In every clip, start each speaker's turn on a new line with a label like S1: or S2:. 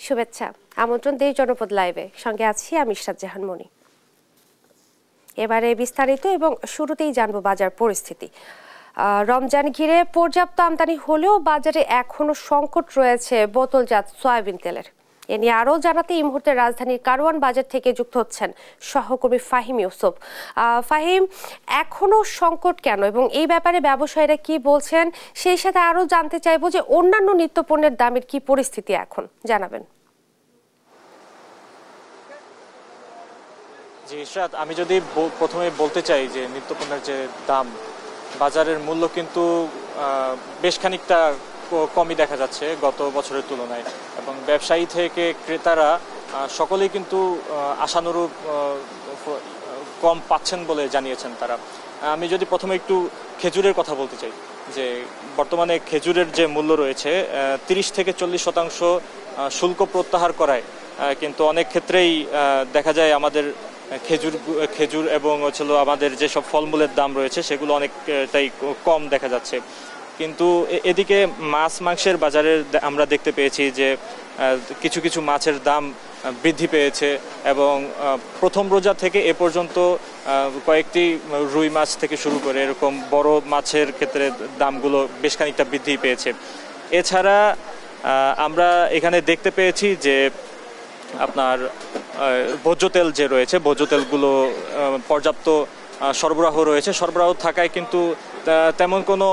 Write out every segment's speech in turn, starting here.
S1: শুভেচ্ছা, আমন্ত্রণ দেশ জনপদ লাইভে, সঙ্গে আছি আমি ইশরাত জাহান মনি। এবারে বিস্তারিত এবং শুরুতেই জানবো বাজার পরিস্থিতি। রমজান ঘিরে পর্যাপ্ত আমদানি হলেও বাজারে এখনো সংকট রয়েছে বোতলজাত সয়াবিন তেলের। এ নিয়ে আরও জানাতে এই মুহূর্তে রাজধানীর কারওয়ান বাজার থেকে যুক্ত হচ্ছেন সহকর্মী ফাহিম ইউসুফ। ফাহিম, এখনো সংকট কেন এবং এই ব্যাপারে ব্যবসায়ীরা কি বলছেন, সেই সাথে আরও জানতে চাইবো যে অন্যান্য নিত্যপণ্যের দামের কি পরিস্থিতি এখন জানাবেন।
S2: জি ইশরাত, আমি যদি প্রথমে বলতে চাই যে নিত্যপণ্যের যে দাম, বাজারের মূল্য কিন্তু বেশ খানিকটা কমই দেখা যাচ্ছে গত বছরের তুলনায়, এবং ব্যবসায়ী থেকে ক্রেতারা সকলেই কিন্তু আশানুরূপ কম পাচ্ছেন বলে জানিয়েছেন তারা। আমি যদি প্রথমে একটু খেজুরের কথা বলতে চাই, যে বর্তমানে খেজুরের যে মূল্য রয়েছে 30 থেকে 40% শুল্ক প্রত্যাহার করায় কিন্তু অনেক ক্ষেত্রেই দেখা যায় আমাদের খেজুর এবং হচ্ছিল আমাদের যেসব ফলমূলের দাম রয়েছে সেগুলো অনেকটাই কম দেখা যাচ্ছে। কিন্তু এদিকে মাছ মাংসের বাজারে আমরা দেখতে পেয়েছি যে কিছু কিছু মাছের দাম বৃদ্ধি পেয়েছে, এবং প্রথম রোজা থেকে এ পর্যন্ত কয়েকটি রুই মাছ থেকে শুরু করে এরকম বড় মাছের ক্ষেত্রে দামগুলো বেশ খানিকটা বৃদ্ধি পেয়েছে। এছাড়া আমরা এখানে দেখতে পেয়েছি যে আপনার ভোজ্য তেল যে রয়েছে, ভোজ্য তেলগুলো পর্যাপ্ত সরবরাহ রয়েছে। সরবরাহ থাকায় কিন্তু তেমন কোনো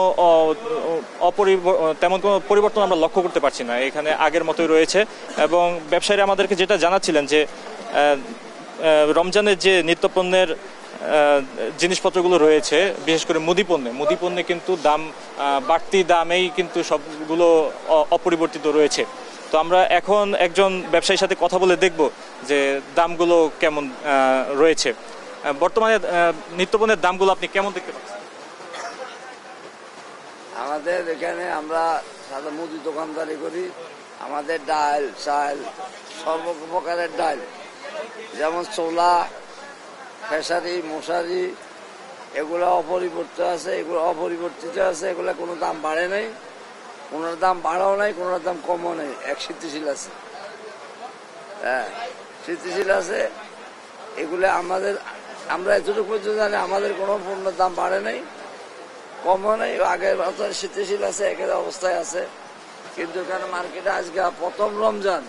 S2: পরিবর্তন আমরা লক্ষ্য করতে পারছি না, এখানে আগের মতোই রয়েছে। এবং ব্যবসায়ীরা আমাদেরকে যেটা জানাচ্ছিলেন যে রমজানের যে নিত্যপণ্যের জিনিসপত্রগুলো রয়েছে, বিশেষ করে মুদি পণ্যে কিন্তু দাম বাড়তি দামেই কিন্তু সবগুলো অপরিবর্তিত রয়েছে। তো আমরা এখন একজন ব্যবসায়ীর সাথে কথা বলে দেখব যে দামগুলো কেমন রয়েছে। বর্তমানে নিত্যপণ্যের দামগুলো আপনি কেমন দেখতে পাচ্ছেন?
S3: আমাদের এখানে আমরা সাদা মুদি দোকানদারি করি। আমাদের ডাল চাল সর্বপ্রকারের ডাল, যেমন ছোলা, খেসারি, মশারি, এগুলো অপরিবর্তিত আছে, এগুলো অপরিবর্তিত আছে। এগুলো কোনো দাম বাড়ে নাই, কোনোর দাম বাড়াও নাই, কোনোর দাম কমও নেই, এক স্থিতিশীল আছে। হ্যাঁ, স্থিতিশীল আছে। এগুলো আমরা এতটুকু পর্যন্ত জানি আমাদের কোনো পণ্যের দাম বাড়ে নাই, কমও নেই, আগের বছর স্থিতিশীল আছে, একের অবস্থায় আছে। কিন্তু এখানে মার্কেটে আজকে প্রথম রমজান,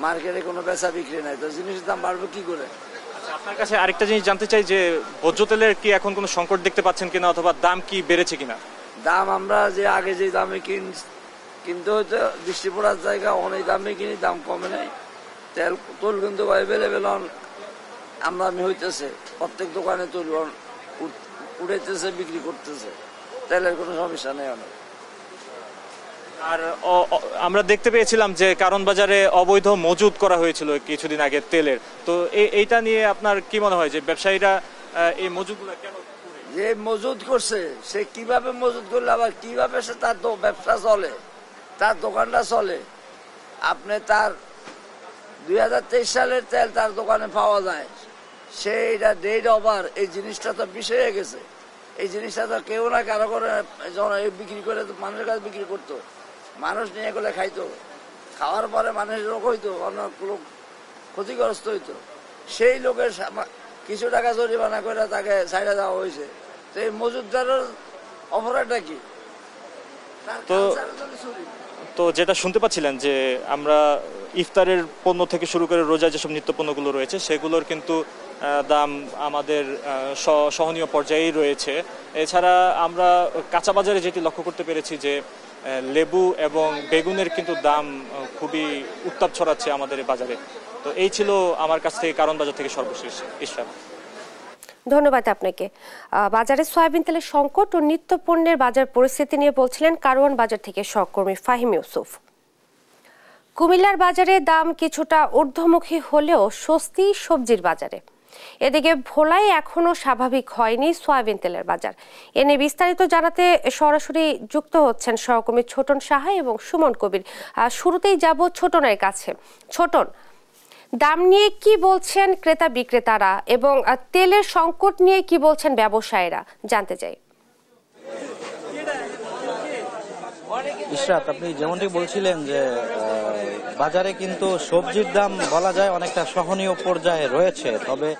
S3: মার্কেটে কোনো বেচা বিক্রি নাই, তো জিনিসের দাম বাড়বে কি করে?
S2: আপনার কাছে আরেকটা জিনিস জানতে চাই যে ভোজ্য তেলের কি এখন কোনো সংকট দেখতে পাচ্ছেন কিনা, অথবা দাম কি বেড়েছে কিনা?
S3: দাম আমরা যে আগে যে দামে কিনতে হয়তো বৃষ্টি পড়ার জায়গা অনেক দামে কিনি, দাম কমে নাই। তেল কিন্তু অ্যাভেলেবেল আমদানি হইতেছে, প্রত্যেক দোকানে তেল উঠাইতেছে, বিক্রি করতেছে, তেলের কোনো সমস্যা নেই অনেক।
S2: আর আমরা দেখতে পেয়েছিলাম যে কারণ বাজারে অবৈধ মজুদ করা হয়েছিল কিছুদিন আগে তেলের, তো এইটা নিয়ে আপনার কি মনে হয় যে ব্যবসায়ীরা এই মজুদগুলো কেন
S3: যে মজুদ করছে, সে কিভাবে মজুদ করলে, আবার কিভাবে সে তার ব্যবসা চলে, তার দোকানটা চলে? আপনি তার 2023 সালের তেল তার দোকানে পাওয়া যায়, সেইটা ডেট ওভার, এই জিনিসটা তো বিষয় হয়ে গেছে। এই জিনিসটা তো কেউ না কারো করে বিক্রি করে মানুষের কাছে বিক্রি করতো, মানুষ নিয়ে এগুলো খাইতো, খাওয়ার পরে মানুষের রোগ হইতো, অনেক লোক ক্ষতিগ্রস্ত হইতো। সেই লোকের কিছু টাকা জরিমানা করে তাকে ছাইড়া দেওয়া হয়েছে। তো এই মজুদদারের অপরাধটা কি?
S2: তো যেটা শুনতে পাচ্ছিলেন যে আমরা ইফতারের পণ্য থেকে শুরু করে রোজা যেসব নিত্য পণ্যগুলো রয়েছে সেগুলোর কিন্তু দাম আমাদের সহনীয় পর্যায়েই রয়েছে। এছাড়া আমরা কাঁচা বাজারে যেটি লক্ষ্য করতে পেরেছি যে লেবু এবং বেগুনের কিন্তু দাম খুবই উত্তাপ ছড়াচ্ছে আমাদের বাজারে। তো এই ছিল আমার কাছ থেকে কারণ বাজার থেকে সর্বশেষ। ইশরাত,
S1: ধন্যবাদ আপনাকে। বাজারে সয়াবিন তেলের সংকট ও নিত্য পণ্যের বাজার পরিস্থিতি নিয়ে বলছিলেন কারওয়ান বাজার থেকে সহকর্মী ফাহিম ইউসুফ। কুমিল্লার বাজারে দাম কিছুটা ঊর্ধ্বমুখী হলেও স্বস্তি সবজির বাজারে। এদিকে ভোলায় এখনো স্বাভাবিক হয়নি সয়াবিন তেলের বাজার। এনে বিস্তারিত জানাতে সরাসরি যুক্ত হচ্ছেন সহকর্মী ছোটন সাহা এবং সুমন কবির। শুরুতেই যাব ছোটনের কাছে। ছোটন, দাম নিয়ে কি বলছেন ক্রেতা বিক্রেতারা এবং তেলের সংকট নিয়ে কি বলছেন ব্যবসায়ীরা, জানতে চাই।
S4: ইশরাত, আপনি যেমনটি বলছিলেন যে বাজারে কিন্তু সবজির দাম বলা যায় অনেকটা সহনীয় পর্যায়ে রয়েছে, তবে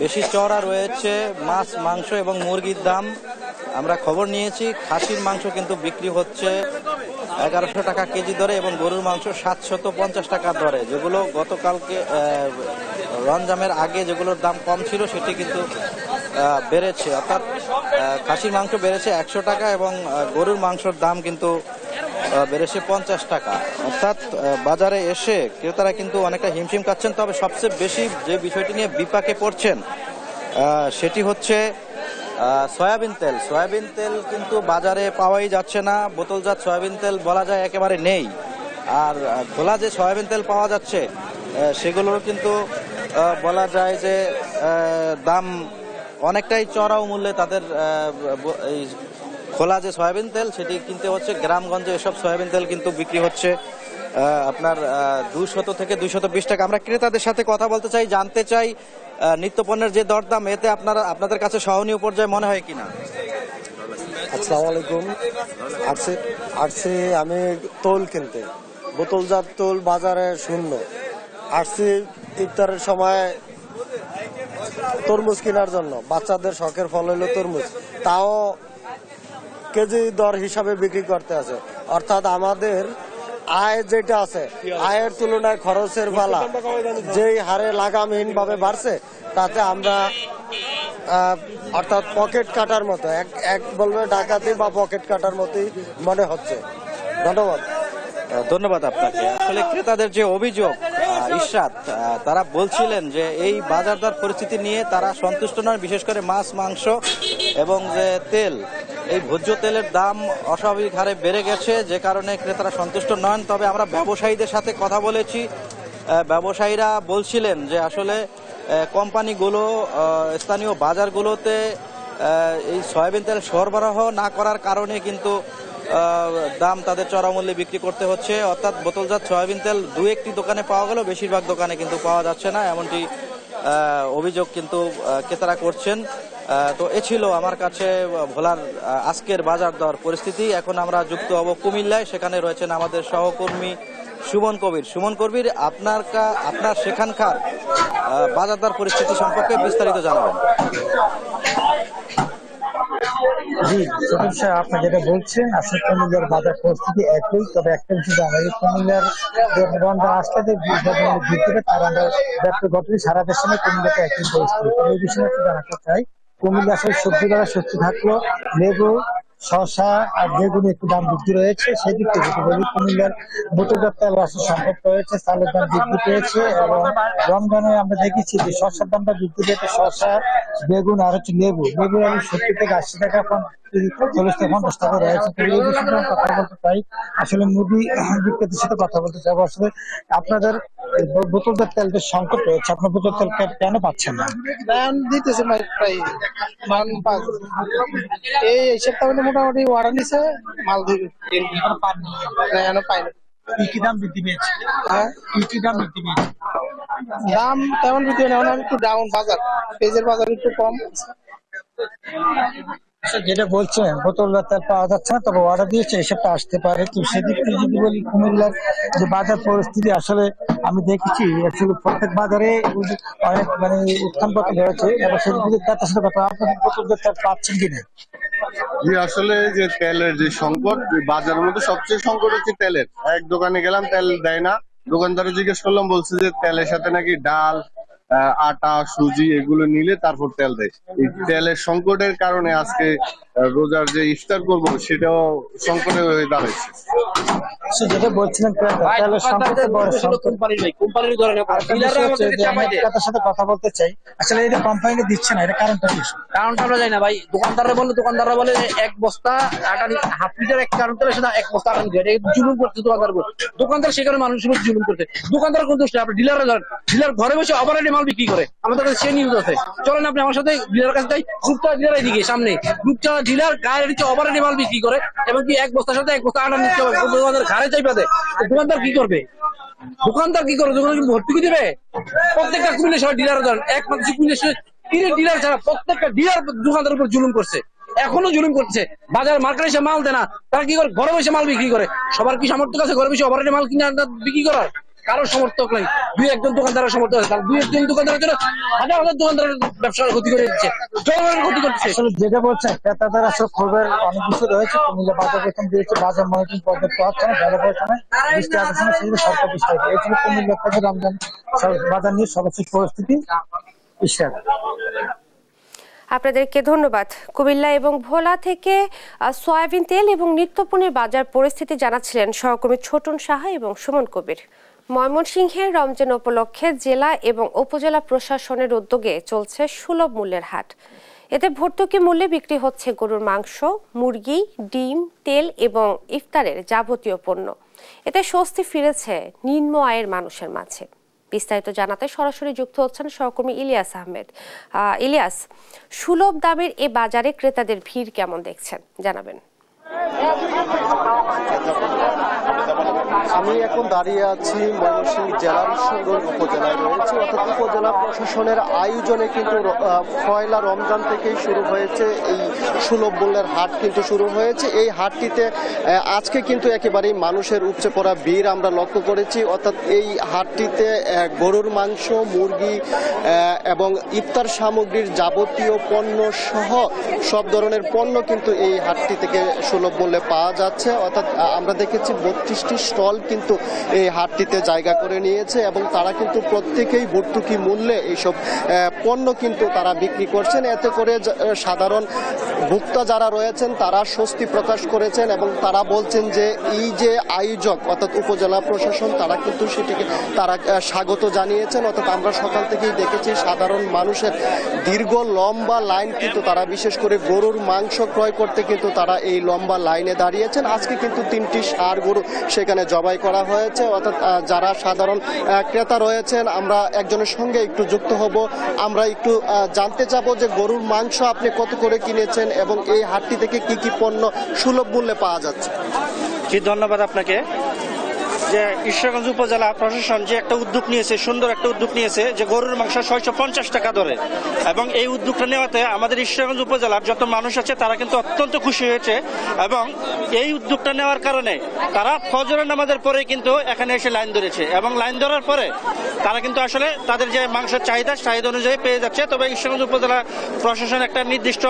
S4: বেশি চড়া রয়েছে মাছ, মাংস এবং মুরগির দাম। আমরা খবর নিয়েছি খাসির মাংস কিন্তু বিক্রি হচ্ছে 1100 টাকা কেজি দরে এবং গরুর মাংস 750 টাকা দরে, যেগুলো গতকালকে রমজানের আগে যেগুলোর দাম কম ছিল সেটি কিন্তু বেড়েছে। অর্থাৎ খাসির মাংস বেড়েছে 100 টাকা এবং গরুর মাংসের দাম কিন্তু বেড়েছে 50 টাকা। অর্থাৎ বাজারে এসে ক্রেতারা কিন্তু অনেকটা হিমশিম খাচ্ছেন। তবে সবচেয়ে বেশি যে বিষয়টি নিয়ে বিপাকে পড়ছেন সেটি হচ্ছে সয়াবিন তেল। সয়াবিন তেল কিন্তু বাজারে পাওয়াই যাচ্ছে না, বোতলজাত সয়াবিন তেল বলা যায় একেবারে নেই। আর খোলা যে সয়াবিন তেল পাওয়া যাচ্ছে সেগুলোর কিন্তু বলা যায় যে দাম অনেকটাই চড়াও মূল্যে তাদের এই খোলা যে সয়াবিন তেল সেটি কিনতে হচ্ছে। গ্রামগঞ্জে এসব সয়াবিন তেল কিন্তু বিক্রি হচ্ছে আপনার 200 থেকে 220 টাকা। আমরা ক্রেতাদের সাথে কথা বলতে চাই, জানতে চাই নিত্যপণ্যের যে দরদাম এতে আপনাদের কাছে সহনীয় পর্যায়ে মনে হয় কিনা।
S5: আসসালামু আলাইকুম। আসছি আমি তোল কিনতে, বোতলজাত তোল বাজারে শূন্য। আসছি ইফতারের সময় তরমুজ কেনার জন্য, বাচ্চাদের শখের ফল হলো তরমুজ, তাও কেজি দর হিসাবে বিক্রি করতে আছে। অর্থাৎ আমাদের আয় যেটা আছে, আয়ের তুলনায় খরচের পালা যেই হারে লাগামহীন ভাবে বাড়ছে, তাতে আমরা অর্থাৎ পকেট কাটার মতো এক বলবে ডাকাতি বা পকেট কাটার মতোই মনে হচ্ছে। ধন্যবাদ।
S4: ধন্যবাদ আপনাকে। আসলে ক্রেতাদের যে অভিযোগ ইশরাত, তারা বলছিলেন যে এই বাজার দর পরিস্থিতি নিয়ে তারা সন্তুষ্ট নয়, বিশেষ করে মাছ, মাংস এবং যে তেল, এই ভোজ্য তেলের দাম অস্বাভাবিক হারে বেড়ে গেছে, যে কারণে ক্রেতারা সন্তুষ্ট নন। তবে আমরা ব্যবসায়ীদের সাথে কথা বলেছি, ব্যবসায়ীরা বলছিলেন যে আসলে কোম্পানিগুলো স্থানীয় বাজারগুলোতে এই সয়াবিন তেল সরবরাহ না করার কারণে কিন্তু দাম তাদের চড়া মূল্যে বিক্রি করতে হচ্ছে। অর্থাৎ বোতলজাত সয়াবিন তেল 2-1টি দোকানে পাওয়া গেল, বেশিরভাগ দোকানে কিন্তু পাওয়া যাচ্ছে না, এমনটি অভিযোগ কিন্তু ক্রেতারা করছেন। তো এ ছিল আমার কাছে ভোলার আজকের বাজার দর পরিস্থিতি। এখন আমরা যুক্ত হব কুমিল্লায়, সেখানে রয়েছেন আমাদের সহকর্মী সুমন কবির। সুমন কবির, আপনার সেখানকার বাজার দর পরিস্থিতি সম্পর্কে বিস্তারিত জানাবেন।
S6: জি সতীশ সাহেব, আপনি যেটা বলছেন আসলে কুমিল্লার বাজার পরিস্থিতি একই, তবে একটা বিষয় জানা যায় কুমিল্লার রমজান আসলে ভিত্তিতে তার আমরা গত সারা দেশে কুমিল্লাতে একই পরিস্থিতি। এই বিষয়ে জানাতে চাই, কুমিল্লা আসলে সবজি বাজার সুস্থ থাকলো, লেবু, শসা আর বেগুন একটু দাম বৃদ্ধি রয়েছে। সেই দিক থেকে কুমিল্লার বোতলজাত তেল আসলে সম্পদ রয়েছে, চালের দাম বৃদ্ধি পেয়েছে এবং রমজানে আমরা দেখেছি যে শসার দামটা বৃদ্ধি পেয়েছে। শসা, বেগুন আর লেবু 70 থেকে 80 টাকা, 40 থেকে 50 টাকা রয়েছে। এই বিষয়ে কথা বলতে চাই, আসলে মুদি বিক্রেতার সাথে কথা বলতে চাই। আসলে আপনাদের বোতলজাত তেলের সংকট রয়েছে, আপনার বোতল তেল কেন পাচ্ছেন না?
S7: দিতেছে এই সপ্তাহে মোটামুটি অর্ডার নিছে, মাল দিবে পাইনি।
S6: কি দাম বৃদ্ধি পেয়েছে? কি দাম বৃদ্ধি পেয়েছে?
S7: দাম তেমন বৃদ্ধি হয় না, একটু ডাউন বাজার, পেঁয়াজের বাজার একটু কম।
S6: যেটা বলছেন বোতলজাত তেল পাওয়া যাচ্ছে না, তবে অর্ডার দিয়েছে, এসবটা আসতে পারে। তো সেদিক থেকে যদি বলি কুমিল্লার যে বাজার পরিস্থিতি, আসলে আমি দেখেছি আসলে প্রত্যেক বাজারে অনেক উত্থান পতন হয়েছে এবং সেদিক থেকে তার সাথে কথা, আপনাদের বোতলজাত তেল পাচ্ছেন কিনা?
S8: আসলে যে তেলের যে সংকট, বাজারের মধ্যে সবচেয়ে সংকট হচ্ছে তেলের। এক দোকানে গেলাম, তেল দেয় না, দোকানদারে জিজ্ঞেস করলাম, বলছে যে তেলের সাথে নাকি ডাল, আটা, সুজি এগুলো নিলে তারপর তেল দেয়। এই তেলের সংকটের কারণে আজকে রোজার যে ইফতার করবো সেটাও সংকটে হয়ে দাঁড়াচ্ছে।
S6: যেটা বলছিলেন তেলের সংকটের বড় কোম্পানির সাথে কথা বলতে চাই, আসলে এটা কোম্পানি দিচ্ছে না, এটা কারণটা কি?
S7: কারণটা আমরা জানি না ভাই। দোকানদাররা বলে 1 বস্তা আটা, হাফ লিটার এক কারণ তেলের সাথে 1 বস্তা আটা নিতে, জুলুম করছে দোকানদার সেখানে মানুষের উপর জুলুম করছে। দোকানদার কোন দোষ নেই, আপনি ডিলার ঘরে বসে অপারেটে মাল বিক্রি করে, আমাদের কাছে সে নিউজ আছে। চলেন আপনি আমার সাথে ডিলার কাছে যাই, রূপচা ডিলার এদিকে সামনে, রূপচা ডিলার গায়ের নিচে অপারেটে মাল বিক্রি করে, এবং কি 1 বস্তার সাথে 1 বস্তা আটা নিতে হবে, দোকানদার ঘাড়ে চাইপা দেয়। দোকানদার কি করবে? দোকানদার ভর্তি করে দিবে? প্রত্যেকটা কুমিল্লা শহর ডিলার একমাত্র কুমিল্লা ডিলার ছাড়া প্রত্যেকটা ডিলার দোকানদারের উপর জুলুম করছে। এখনো জুলুম করছে। বাজার মার্কেটে এসে মাল দেয় না, তারা কি করে ঘরে বসে মাল বিক্রি করে। সবার কি সামর্থ্য আছে ঘরে বসে ওভারেটে মাল কিনে বিক্রি করার? কারো সমর্থক নেই, দুই একজন দোকানদারের সমর্থক আছে, দুই একজন দোকানদারের জন্য হাজার হাজার দোকানদারের ব্যবসার ক্ষতি করে দিচ্ছে, জনগণের ক্ষতি করছে।
S6: আসলে যেটা বলছেন ক্রেতাদের আসলে খবরের অনেক কিছু রয়েছে। কুমিল্লা বাজার বেতন দিয়েছে, বাজার মনিটরিং পর্যন্ত হচ্ছে না, যারা বর্তমানে বৃষ্টি আসছে না, সেগুলো সরকার বিস্তারিত। এই ছিল কুমিল্লা থেকে রমজান বাজার নিয়ে সর্বশেষ পরিস্থিতি। ঈশ্বর
S1: আপনাদেরকে ধন্যবাদ। কুমিল্লা এবং ভোলা থেকে সয়াবিন তেল এবং নিত্যপণ্যের বাজার পরিস্থিতি জানাচ্ছিলেন সহকর্মী ছোটন সাহা এবং সুমন কবির। ময়মনসিংহের রমজান উপলক্ষে জেলা এবং উপজেলা প্রশাসনের উদ্যোগে চলছে সুলভ মূল্যের হাট। এতে ভর্তুকি মূল্যে বিক্রি হচ্ছে গরুর মাংস, মুরগি, ডিম, তেল এবং ইফতারের যাবতীয় পণ্য। এতে স্বস্তি ফিরেছে নিম্ন আয়ের মানুষের মাঝে। বিস্তারিত জানাতে সরাসরি যুক্ত হচ্ছেন সহকর্মী ইলিয়াস আহমেদ। ইলিয়াস, সুলভ দামের এ বাজারে ক্রেতাদের ভিড় কেমন দেখছেন জানাবেন।
S9: আমি এখন দাঁড়িয়ে আছি ময়মনসিংহ জেলার ঈশ্বরগঞ্জ উপজেলায় রয়েছে, অর্থাৎ উপজেলা প্রশাসনের আয়োজনে কিন্তু পয়লা রমজান থেকেই শুরু হয়েছে এই সুলভ মূল্যের হাট কিন্তু শুরু হয়েছে। এই হাটটিতে আজকে কিন্তু একেবারেই মানুষের উপচে পড়া ভিড় আমরা লক্ষ্য করেছি, অর্থাৎ এই হাটটিতে গরুর মাংস, মুরগি এবং ইফতার সামগ্রীর যাবতীয় পণ্য সহ সব ধরনের পণ্য কিন্তু এই হাটটি থেকে সুলভ মূল্যে পাওয়া যাচ্ছে। অর্থাৎ আমরা দেখেছি 32টি স্টল কিন্তু এই হাটটিতে জায়গা করে নিয়েছে এবং তারা কিন্তু প্রত্যেকেই ভর্তুকি মূল্যে এইসব পণ্য কিন্তু তারা বিক্রি করছেন। এতে করে সাধারণ ভোক্তা যারা রয়েছেন তারা স্বস্তি প্রকাশ করেছেন এবং তারা বলছেন যে এই যে আয়োজক অর্থাৎ উপজেলা প্রশাসন তারা কিন্তু সেটিকে তারা স্বাগত জানিয়েছেন। অর্থাৎ আমরা সকাল থেকেই দেখেছি সাধারণ মানুষের দীর্ঘ লম্বা লাইন কিন্তু তারা বিশেষ করে গরুর মাংস ক্রয় করতে কিন্তু তারা এই লম্বা লাইনে দাঁড়িয়েছেন। আজকে কিন্তু 3টি ষাঁড় গরু সেখানে জবাই করা হয়েছে। অর্থাৎ যারা সাধারণ ক্রেতা রয়েছেন আমরা একজনের সঙ্গে একটু যুক্ত হব, আমরা একটু জানতে চাবো যে গরুর মাংস আপনি কত করে কিনেছেন এবং এই হাটটি থেকে কি কি পণ্য সুলভ মূল্যে পাওয়া যাচ্ছে।
S10: জি ধন্যবাদ আপনাকে। যে ঈশ্বরগঞ্জ উপজেলা প্রশাসন যে একটা উদ্যোগ নিয়েছে, সুন্দর একটা উদ্যোগ নিয়েছে যে গরুর মাংস 650 টাকা ধরে, এবং এই উদ্যোগটা নেওয়াতে আমাদের ঈশ্বরগঞ্জ উপজেলার যত মানুষ আছে তারা কিন্তু অত্যন্ত খুশি হয়েছে। এবং এই উদ্যোগটা নেওয়ার কারণে তারা ফজরের নামাজের পরে কিন্তু এখানে এসে লাইন ধরেছে এবং লাইন ধরার পরে তারা কিন্তু আসলে তাদের যে মাংসের চাহিদা অনুযায়ী পেয়ে যাচ্ছে। তবে ঈশ্বরগঞ্জ উপজেলা প্রশাসন একটা নির্দিষ্ট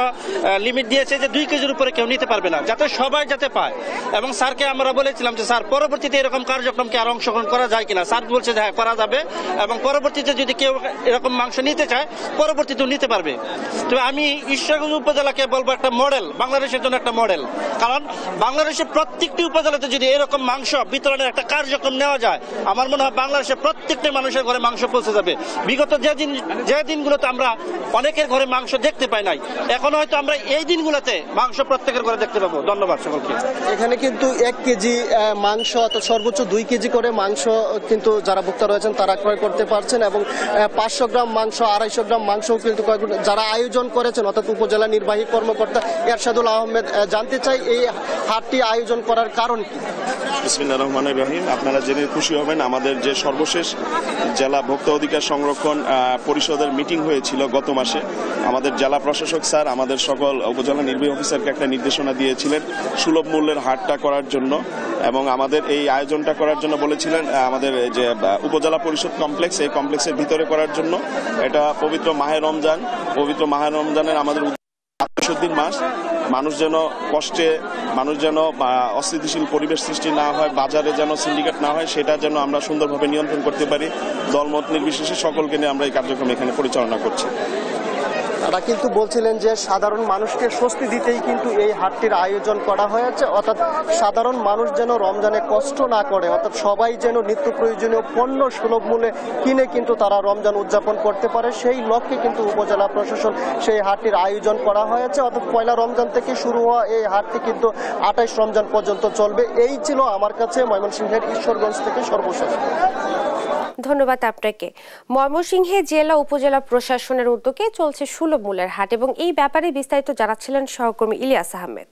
S10: লিমিট দিয়েছে যে 2 কেজির উপরে কেউ নিতে পারবে না, যাতে সবাই যাতে পায়। এবং স্যারকে আমরা বলেছিলাম যে স্যার পরবর্তীতে এরকম কার্যক্রমকে আর অংশগ্রহণ করা যায় কিনা। স্যার বলছে যে হ্যাঁ করা যাবে এবং পরবর্তীতে যদি কেউ এরকম মাংস নিতে চায় পরবর্তীতেও নিতে পারবে। তবে আমি ঈশ্বরগঞ্জ উপজেলাকে বলবো একটা মডেল, বাংলাদেশের জন্য একটা মডেল। কারণ বাংলাদেশের প্রত্যেকটি উপজেলাতে যদি এরকম মাংস বিতরণের একটা কার্যক্রম নেওয়া যায় আমার মনে হয় বাংলাদেশের প্রত্যেকটি মানুষের ঘরে মাংস পৌঁছে যাবে। বিগত যে দিনগুলোতে আমরা অনেকের ঘরে মাংস দেখতে পাই নাই, এখন হয়তো আমরা এই দিনগুলোতে মাংস প্রত্যেকের ঘরে দেখতে পাবো। ধন্যবাদ সকলকে।
S9: এখানে কিন্তু 1 কেজি মাংস অর্থাৎ সর্বোচ্চ 2 কেজি করে মাংস কিন্তু যারা ভোক্তা রয়েছেন তারা ক্রয় করতে পারছেন এবং 500 গ্রাম মাংস, 250 গ্রাম মাংস কিন্তু যারা আয়োজন করেছেন অর্থাৎ উপজেলা নির্বাহী কর্মকর্তা এরশাদুল আহমেদ। জানতে চাই এই হাটটি আয়োজন করার কারণ কি?
S11: বিসমিল্লাহির রহমানির রহিম। আপনারা জেনে খুশি হবেন আমাদের যে সর্বশেষ জেলা ভোক্তা অধিকার সংরক্ষণ পরিষদের মিটিং হয়েছিল গত মাসে, আমাদের জেলা প্রশাসক স্যার আমাদের সকল উপজেলা নির্বাহী অফিসারকে একটা নির্দেশনা দিয়েছিলেন সুলভ মূল্যের হাটটা করার জন্য এবং আমাদের এই আয়োজনটা করার জন্য বলেছিলেন আমাদের যে উপজেলা পরিষদ কমপ্লেক্স, এই কমপ্লেক্সের ভিতরে করার জন্য। এটা পবিত্র মাহে রমজানের আমাদের দিন মাস, মানুষ যেন কষ্টে, মানুষ যেন অস্থিতিশীল পরিবেশ সৃষ্টি না হয়, বাজারে যেন সিন্ডিকেট না হয়, সেটা যেন আমরা সুন্দরভাবে নিয়ন্ত্রণ করতে পারি। দলমত নির্বিশেষে সকলকে নিয়ে আমরা এই কার্যক্রম এখানে পরিচালনা করছি।
S9: তারা কিন্তু বলছিলেন যে সাধারণ মানুষকে স্বস্তি দিতেই কিন্তু এই হাটটির আয়োজন করা হয়েছে, অর্থাৎ সাধারণ মানুষ যেন রমজানে কষ্ট না করে, অর্থাৎ সবাই যেন নিত্য প্রয়োজনীয় পণ্য সুলভ মূল্যে কিনে কিন্তু তারা রমজান উদযাপন করতে পারে, সেই লক্ষ্যে কিন্তু উপজেলা প্রশাসন সেই হাটটির আয়োজন করা হয়েছে। অর্থাৎ পয়লা রমজান থেকে শুরু হওয়া এই হাটটি কিন্তু 28 রমজান পর্যন্ত চলবে। এই ছিল আমার কাছে ময়মনসিংহের ঈশ্বরগঞ্জ থেকে সর্বশেষ।
S1: ধন্যবাদ আপনাকে। ময়মনসিংহে জেলা উপজেলা প্রশাসনের উদ্যোগে চলছে সুলভ মূল্যের হাট এবং এই ব্যাপারে বিস্তারিত জানাচ্ছিলেন সহকর্মী ইলিয়াস আহমেদ।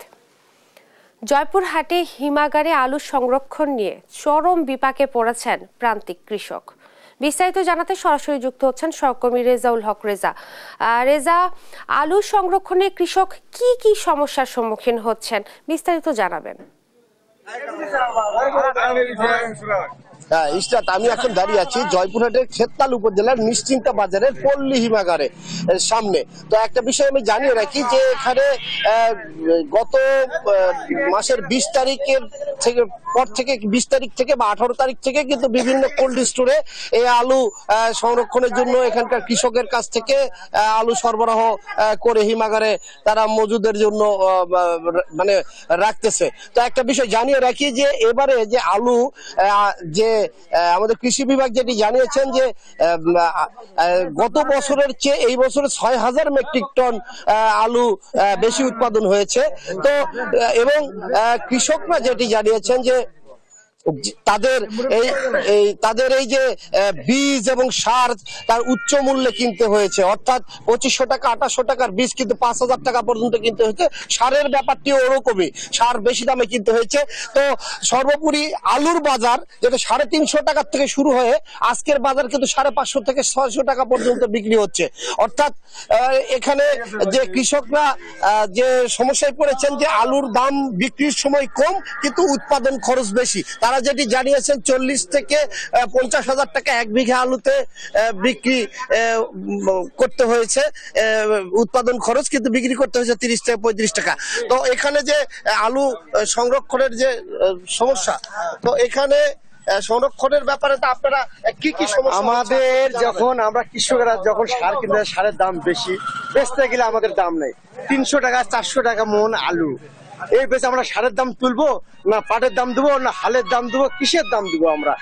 S1: জয়পুরহাটে হিমাগারে আলু সংরক্ষণ নিয়ে চরম বিপাকে পড়েছেন প্রান্তিক কৃষক। বিস্তারিত জানাতে সরাসরি যুক্ত হচ্ছেন সহকর্মী রেজাউল হক রেজা। রেজা, আলু সংরক্ষণে কৃষক কি কি সমস্যার সম্মুখীন হচ্ছেন বিস্তারিত জানাবেন।
S12: হ্যাঁ ইস্টাত, আমি এখন দাঁড়িয়ে আছি জয়পুরহাটের খেততাল উপজেলার নিশ্চিন্তা বাজারের পল্লী হিমাগারের সামনে। তো একটা বিষয় আমি জানিয়ে রাখি যে এখানে গত মাসের 20 তারিখের পর থেকে 20 তারিখ থেকে বা 18 তারিখ থেকে কিন্তু বিভিন্ন কোল্ড স্টোরে এই আলু সংরক্ষণের জন্য এখানকার কৃষকের কাছ থেকে আলু সরবরাহ করে হিমাগারে তারা মজুদের জন্য মানে রাখতেছে। তো একটা বিষয় জানিয়ে রাখি যে এবারে যে আলু যে আমাদের কৃষি বিভাগ যেটি জানিয়েছেন যে গত বছরের চেয়ে এই বছরে 6000 মেট্রিক টন আলু বেশি উৎপাদন হয়েছে। তো এবং কৃষকরা যেটি জানিয়েছেন যে তাদের এই যে বীজ এবং সার তার উচ্চ মূল্যে কিনতে হয়েছে, অর্থাৎ 2500 টাকা 2800 টাকার বীজ কিন্তু 5000 টাকা পর্যন্ত কিনতে হয়েছে। সারের ব্যাপারটিও ওরকমই, সার বেশি দামে কিনতে হয়েছে। তো সর্বোপরি আলুর বাজার যেটা 350 টাকার থেকে শুরু হয়ে আজকের বাজার কিন্তু 550 থেকে 600 টাকা পর্যন্ত বিক্রি হচ্ছে। অর্থাৎ এখানে যে কৃষকরা যে সমস্যায় পড়েছেন যে আলুর দাম বিক্রির সময় কম কিন্তু উৎপাদন খরচ বেশি, তারা যেটি জানিয়েছেন 40 থেকে 50,000 টাকা 1 বিঘা আলুতে বিক্রি করতে হয়েছে উৎপাদন খরচ, কিন্তু বিক্রি করতে হয়েছে 30 থেকে 35 টাকা। তো এখানে যে আলু সংরক্ষণের যে সমস্যা, তো এখানে সংরক্ষণের ব্যাপারে তো আপনারা কি কি সমস্যা?
S5: আমাদের যখন আমরা কৃষকরা যখন সার কিনতে সারের দাম বেশি, বেচতে গেলে আমাদের দাম নেই। 300 টাকা 400 টাকা মন আলু, এই বেশ আমরা সারের দাম তুলবো না পাটের দাম দেবো না হালের দাম দেবো, কিসের দাম দেবো আমরা?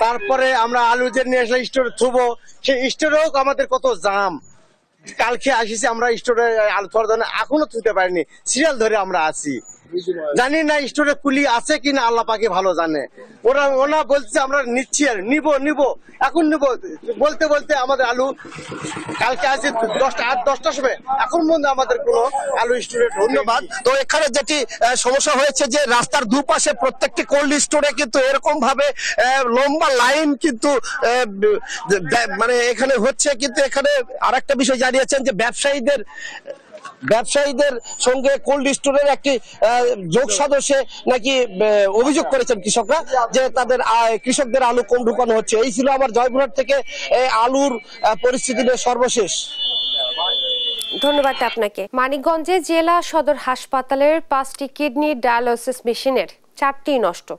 S5: তারপরে আমরা আলু যে নিয়ে আসলে স্টোরে থুবো, সেই স্টোরেও আমাদের কত জাম। কালকে আসিছি আমরা স্টোরে আলু থোয়ার জন্য, এখনো থুতে পারিনি, সিরিয়াল ধরে আমরা আছি। জানি না স্টোরে কুলি আছে কিনা, আল্লাহ পাকে ভালো জানে। ওরা বলছে আমরা নিচ্ছি আর নিব এখন বলতে বলতে আমাদের আলু কালকে আছে 10টার সময়, এখন মধ্যে আমাদের কোনো আলু স্টোরে।
S12: ধন্যবাদ। তো এখানে যেটি সমস্যা হয়েছে যে রাস্তার দুপাশে প্রত্যেকটি কোল্ড স্টোরে কিন্তু এরকম ভাবে লম্বা লাইন কিন্তু মানে এখানে হচ্ছে। কিন্তু এখানে আরেকটা বিষয় জানিয়েছেন যে ব্যবসায়ীদের সঙ্গে কোল্ড স্টোরের একটি যোগ সদস্যে নাকি অভিযোগ করেছেন কৃষকরা যে তাদের কৃষকদের আলু কম ঢুকানো হচ্ছে। এই ছিল আমার জয়পুরহাট থেকে আলুর পরিস্থিতি নিয়ে সর্বশেষ।
S1: ধন্যবাদ আপনাকে। মানিকগঞ্জে জেলা সদর হাসপাতালের 5টি কিডনি ডায়ালিসিস মেশিনের 4টি নষ্ট।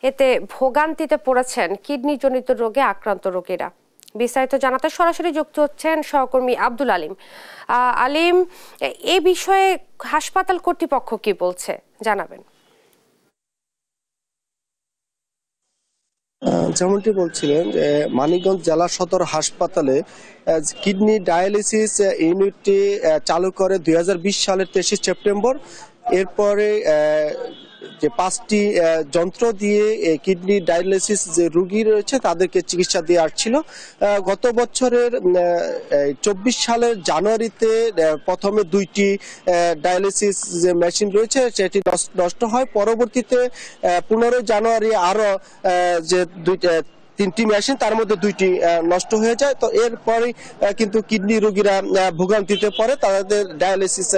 S1: এতে ভোগান্তিতে পড়েছেন কিডনিজনিত রোগে আক্রান্ত রোগীরা। বিস্তারিত জানাতে সরাসরি যুক্ত হচ্ছেন সহকর্মী আব্দুল আলিম। আলিম, এ বিষয়ে হাসপাতাল কর্তৃপক্ষ কি বলছে জানাবেন।
S9: যেমনটি বলছিলেন যে মানিকগঞ্জ জেলা সদর হাসপাতালে কিডনি ডায়ালিসিস ইউনিটটি চালু করে 2020 সালের 23 সেপ্টেম্বর। এরপরে যে 5টি যন্ত্র দিয়ে কিডনি ডায়ালিসিস যে রোগী রয়েছে তাদেরকে চিকিৎসা দিয়ে আসছিল। গত বছরের 24 সালের জানুয়ারিতে প্রথমে 2টি ডায়ালিসিস যে মেশিন রয়েছে সেটি নষ্ট হয়। পরবর্তীতে 15 জানুয়ারি আরো যে 3টি মেশিন, তার মধ্যে 2টি নষ্ট হয়ে যায়। তো এরপরে কিন্তু কিডনি রোগীরা ভোগান্তিতে পড়ে, তাদের ডায়ালিসিস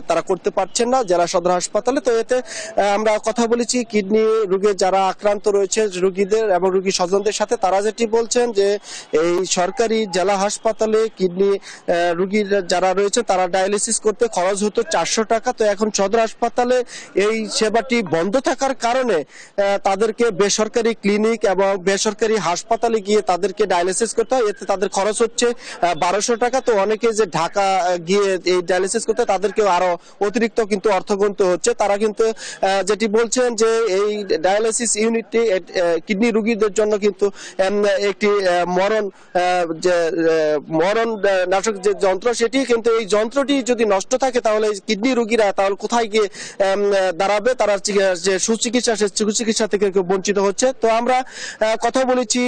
S9: তারা করতে পারছেন না জেলা সদর হাসপাতালে। তো এতে আমরা কথা বলেছি কিডনি রোগে যারা আক্রান্ত রয়েছে রোগীদের এবং রোগী স্বজনদের সাথে, তারা যেটি বলছেন যে এই সরকারি জেলা হাসপাতালে কিডনি রোগী যারা রয়েছে তারা ডায়ালিসিস করতে খরচ হতো 400 টাকা। তো এখন সদর হাসপাতালে এই সেবাটি বন্ধ থাকার কারণে তাদেরকে বেসরকারি ক্লিনিক এবং বেসরকারি হাসপাতালে গিয়ে তাদেরকে ডায়ালিসিস করতে হয়। এতে তাদের খরচ হচ্ছে 1200 টাকা। তো অনেকে যে ঢাকা গিয়ে এই ডায়ালিসিস করতে তাদেরকে আরো অতিরিক্ত কিন্তু অর্থ গুনতে হচ্ছে। তারা কিন্তু যেটি বলছেন যে এই ডায়ালিসিস ইউনিটটি কিডনি রোগীদের জন্য কিন্তু একটি মরণ নাশক যে যন্ত্র, সেটি কিন্তু এই যন্ত্রটি যদি নষ্ট থাকে তাহলে কিডনি রোগীরা তাহলে কোথায় গিয়ে দাঁড়াবে? তারা যে সুচিকিৎসা সে সুচিকিৎসা থেকে বঞ্চিত হচ্ছে। তো আমরা কথা বলেছি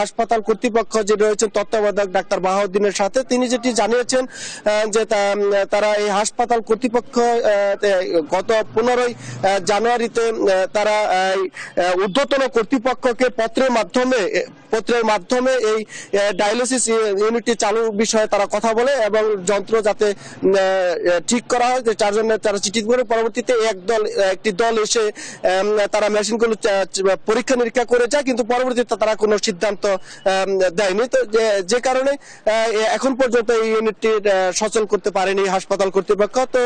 S9: হাসপাতাল কর্তৃপক্ষ যে রয়েছেন তত্ত্বাবধায়ক ডাক্তার বাহাউদ্দিনের সাথে। তিনি যেটি জানিয়েছেন যে তারা এই হাসপাতাল কর্তৃপক্ষ গত 15 জানুয়ারিতে তারা ঊর্ধ্বতন কর্তৃপক্ষকে
S12: পত্রের মাধ্যমে এই ডায়ালিসিস ইউনিটটি চালুর বিষয়ে তারা কথা বলে এবং যন্ত্র যাতে ঠিক করা হয় যার জন্য তারা চিঠি করে পরবর্তীতে একটি দল এসে তারা মেশিনগুলো পরীক্ষা নিরীক্ষা করে যায়, কিন্তু পরবর্তীতে তারা কোনো সিদ্ধান্ত দেয়নি। তো যে কারণে এখন পর্যন্ত এই ইউনিটটি সচল করতে পারেনি হাসপাতাল কর্তৃপক্ষ। তো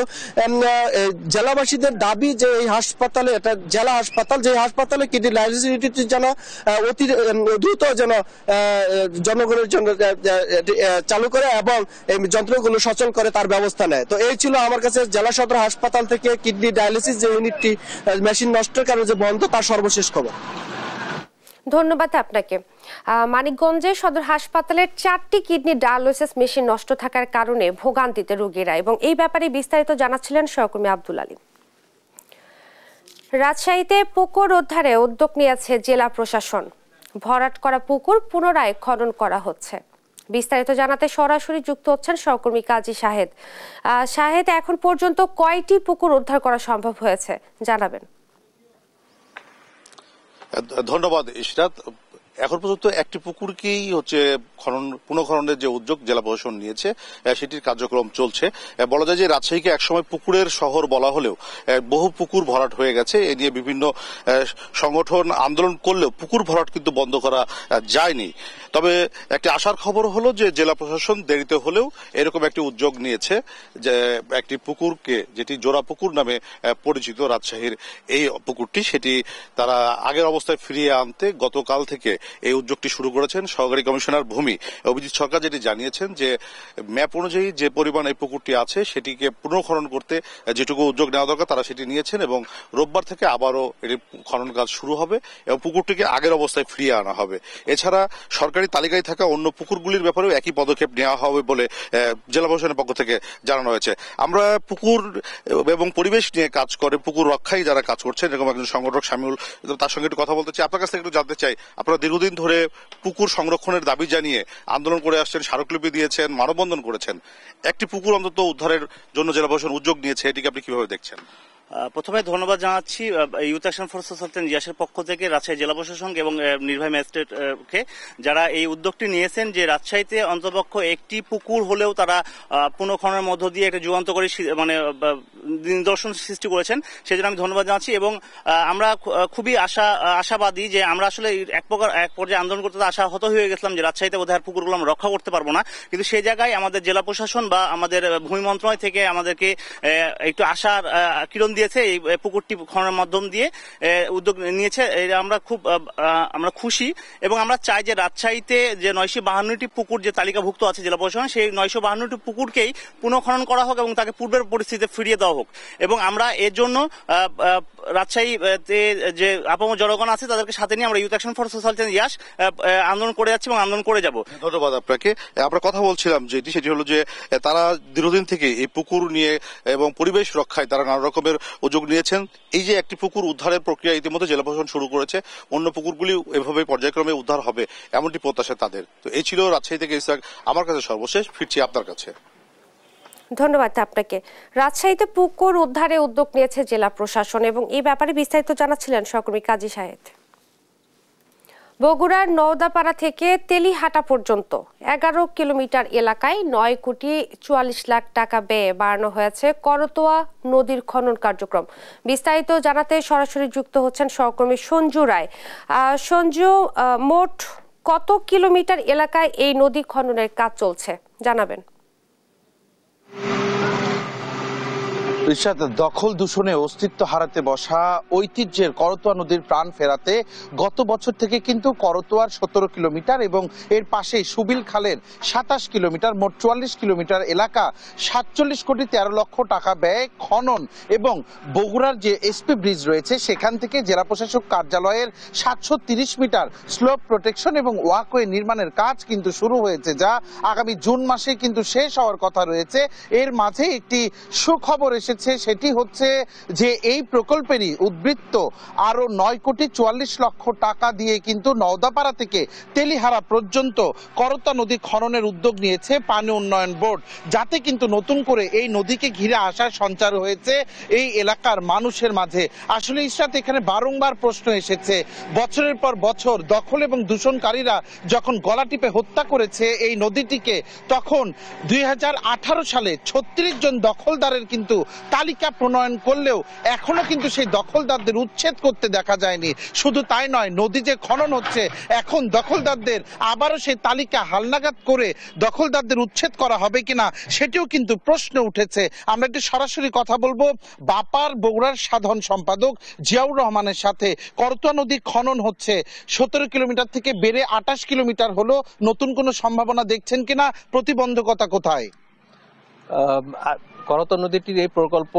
S12: জেলাবাসীদের দাবি যে এই হাসপাতালে, এটা জেলা হাসপাতাল, যে হাসপাতালে কিডনি ডায়ালিসিস ইউনিটটি যেন অতি দ্রুত যেন জনগণের জন্য চালু করে এবং এই যন্ত্রগুলো সচল করে তার ব্যবস্থা নেয়। তো এই ছিল আমার কাছে জেলা সদর হাসপাতাল থেকে কিডনি ডায়ালিসিস যে ইউনিটটি মেশিন নষ্টের কারণে যে বন্ধ তার সর্বশেষ খবর।
S1: ধন্যবাদ আপনাকে। মানিকগঞ্জে সদর হাসপাতালের 4টি কিডনি ডায়ালিসিস মেশিন নষ্ট থাকার কারণে ভোগান্তিতে রোগীরা, এবং এই ব্যাপারে বিস্তারিত জানাচ্ছিলেন সহকর্মী আব্দুল আলী। রাজশাহীতে পুকুর উদ্ধারে উদ্যোগ নিয়েছে জেলা প্রশাসন। ভরাট করা পুকুর পুনরায় খনন করা হচ্ছে। বিস্তারিত জানাতে সরাসরি যুক্ত হচ্ছেন সহকর্মী কাজী শাহেদ। শাহেদ, এখন পর্যন্ত কয়টি পুকুর উদ্ধার করা সম্ভব হয়েছে জানাবেন?
S13: ধন্যবাদ ইশরাত। এখন পর্যন্ত একটি পুকুরকেই পুনঃখননের যে উদ্যোগ জেলা প্রশাসন নিয়েছে সেটির কার্যক্রম চলছে। বলা যায় যে রাজশাহীকে একসময় পুকুরের শহর বলা হলেও বহু পুকুর ভরাট হয়ে গেছে। এ নিয়ে বিভিন্ন সংগঠন আন্দোলন করলেও পুকুর ভরাট কিন্তু বন্ধ করা যায়নি। তবে একটি আশার খবর হলো যে জেলা প্রশাসন দেরিতে হলেও এরকম একটি উদ্যোগ নিয়েছে, যে একটি পুকুরকে, যেটি জোড়া পুকুর নামে পরিচিত রাজশাহীর এই পুকুরটি, সেটি তারা আগের অবস্থায় ফিরিয়ে আনতে গতকাল থেকে এই উদ্যোগটি শুরু করেছেন সহকারী কমিশনার ভূমি অভিজিৎ সরকার। যেটি জানিয়েছেন যে ম্যাপ অনুযায়ী যে পরিমাণ এই পুকুরটি আছে সেটিকে পুনঃখনন করতে যেটুকু উদ্যোগ নেওয়া দরকার তারা সেটি নিয়েছেন, এবং রোববার থেকে আবারও এটি খনন কাজ শুরু হবে এবং পুকুরটিকে আগের অবস্থায় ফিরিয়ে আনা হবে। এছাড়া সরকারি তালিকায় থাকা অন্য পুকুরগুলির ব্যাপারেও একই পদক্ষেপ নেওয়া হবে বলে জেলা প্রশাসনের পক্ষ থেকে জানানো হয়েছে। আমরা পুকুর এবং পরিবেশ নিয়ে কাজ করে পুকুর রক্ষায় যারা কাজ করছেন এরকম একজন সংগঠক শামিউল, তার সঙ্গে একটু কথা বলতে চাই। আপনার কাছ থেকে একটু জানতে চাই, আপনারা দীর্ঘদিন ধরে পুকুর সংরক্ষণের দাবি জানিয়ে আন্দোলন করে আসছেন, স্মারকলিপি দিয়েছেন, মানববন্ধন করেছেন। একটি পুকুর অন্তত উদ্ধারের জন্য জেলা প্রশাসন উদ্যোগ নিয়েছে, এটিকে আপনি কিভাবে দেখছেন?
S10: প্রথমে ধন্যবাদ জানাচ্ছি ইউথ অ্যাকশন ফোর্স সালতেন জিয়াসের পক্ষ থেকে রাজশাহী জেলা প্রশাসন এবং নির্বাহী ম্যাজিস্ট্রেটকে, যারা এই উদ্যোগটি নিয়েছেন যে রাজশাহীতে অন্ততপক্ষ একটি পুকুর হলেও তারা পুনঃখননের মধ্য দিয়ে একটা যুগান্ত করে নিদর্শন সৃষ্টি করেছেন, সেজন্য আমি ধন্যবাদ জানাচ্ছি। এবং আমরা খুবই আশাবাদী যে আমরা আসলে এক পর্যায়ে আন্দোলন করতে আশাহত হয়ে গেছিলাম যে রাজশাহীতে বোধহয় পুকুরগুলো আমরা রক্ষা করতে পারবো না, কিন্তু সেই জায়গায় আমাদের জেলা প্রশাসন বা আমাদের ভূমি মন্ত্রণালয় থেকে আমাদেরকে একটু আশার কিরণ দিয়েছে। এই পুকুরটি খননের মাধ্যম দিয়ে উদ্যোগ নিয়েছে, আমরা খুশি। এবং আমরা চাই যে রাজশাহীতে যে 952টি পুকুর যে তালিকাভুক্ত আছে জেলা প্রশাসন, সেই 952টি পুকুরকেই পুনঃখনন করা হোক এবং তাকে পূর্বের পরিস্থিতিতে ফিরিয়ে দেওয়া হোক। এবং আমরা এর জন্য রাজশাহীতে যে আপামর জনগণ আছে তাদেরকে সাথে নিয়ে আমরা ইউথ অ্যাকশন ফর সোশ্যাল ইয়াস আন্দোলন করে যাচ্ছি এবং আন্দোলন করে যাব।
S13: ধন্যবাদ আপনাকে। আমরা কথা বলছিলাম সেটি হলো যে তারা দীর্ঘদিন থেকে এই পুকুর নিয়ে এবং পরিবেশ রক্ষায় তারা নানা রকমের উদ্যোগ নিয়েছেন। এই যে একটি পুকুর উদ্ধারের প্রক্রিয়া ইতিমধ্যে জেলা প্রশাসন শুরু করেছে, অন্য পুকুরগুলি এভাবে পর্যায়ক্রমে উদ্ধার হবে এমনটি প্রত্যাশা তাদের। তো এই ছিল রাজশাহী থেকে ইসহাক, আমার কাছে সর্বশেষ। ফিরছি আপনার কাছে।
S1: ধন্যবাদ আপনাকে। রাজশাহীতে পুকুর উদ্ধারে উদ্যোগ নিয়েছে জেলা প্রশাসন এবং এই ব্যাপারে বিস্তারিত জানাচ্ছিলেন সহকর্মী কাজী শাহেদ। বগুড়ার নওদাপাড়া থেকে তেলিহাটা পর্যন্ত 11 কিলোমিটার এলাকায় 9,44,00,000 টাকা ব্যয়ে বাড়ানো হয়েছে করতোয়া নদীর খনন কার্যক্রম। বিস্তারিত জানাতে সরাসরি যুক্ত হচ্ছেন সহকর্মী সঞ্জু রায়। সঞ্জু, মোট কত কিলোমিটার এলাকায় এই নদী খননের কাজ চলছে জানাবেন?
S14: দখল দূষণে অস্তিত্ব হারাতে বসা ঐতিহ্যের করতোয়া নদীর প্রাণ ফেরাতে গত বছর থেকে কিন্তু করতোয়ার 17 কিলোমিটার এবং এর পাশেই সুবিল খালের 27 কিলোমিটার, মোট 44 কিলোমিটার এলাকা 47 কোটি 13 লক্ষ টাকা ব্যয়ে খনন এবং বগুড়ার যে এসপি ব্রিজ রয়েছে সেখান থেকে জেলা প্রশাসক কার্যালয়ের 730 মিটার স্লোপ প্রোটেকশন এবং ওয়াকওয়ে নির্মাণের কাজ কিন্তু শুরু হয়েছে, যা আগামী জুন মাসে কিন্তু শেষ হওয়ার কথা রয়েছে। এর মাঝে একটি সুখবর এসেছে উঠেছে সেটি হচ্ছে যে এই প্রকল্পেরই উদ্বৃত্ত আরো 9,44,00,000 টাকা দিয়ে কিন্তু নওদাপাড়া থেকে তেলিহারা পর্যন্ত করতোয়া নদী খননের উদ্যোগ নিয়েছে পানি উন্নয়ন বোর্ড, যাতে কিন্তু নতুন করে এই নদীকে ঘিরে আসার সঞ্চার হয়েছে এই এলাকার মানুষের মাঝে। আসলে ইশরাত, এখানে বারংবার প্রশ্ন এসেছে, বছরের পর বছর দখল এবং দূষণকারীরা যখন গলা টিপে হত্যা করেছে এই নদীটিকে, তখন 2018 সালে 36 জন দখলদারের কিন্তু তালিকা প্রণয়ন করলেও এখনো কিন্তু সেই দখলদারদের উচ্ছেদ করতে দেখা যায়নি। শুধু তাই নয়, নদী যে খনন হচ্ছে এখন দখলদারদের আবারও সেই তালিকা হালনাগাদ করে দখলদারদের উচ্ছেদ করা হবে কিনা সেটিও কিন্তু প্রশ্ন উঠেছে। আমরা একটু সরাসরি কথা বলবো বাপার বগুড়ার সাধারণ সম্পাদক জিয়াউর রহমানের সাথে। করতোয়া নদী খনন হচ্ছে 17 কিলোমিটার থেকে বেড়ে 28 কিলোমিটার হলো, নতুন কোনো সম্ভাবনা দেখছেন কিনা, প্রতিবন্ধকতা কোথায়?
S15: করতোয়া নদীটির এই প্রকল্প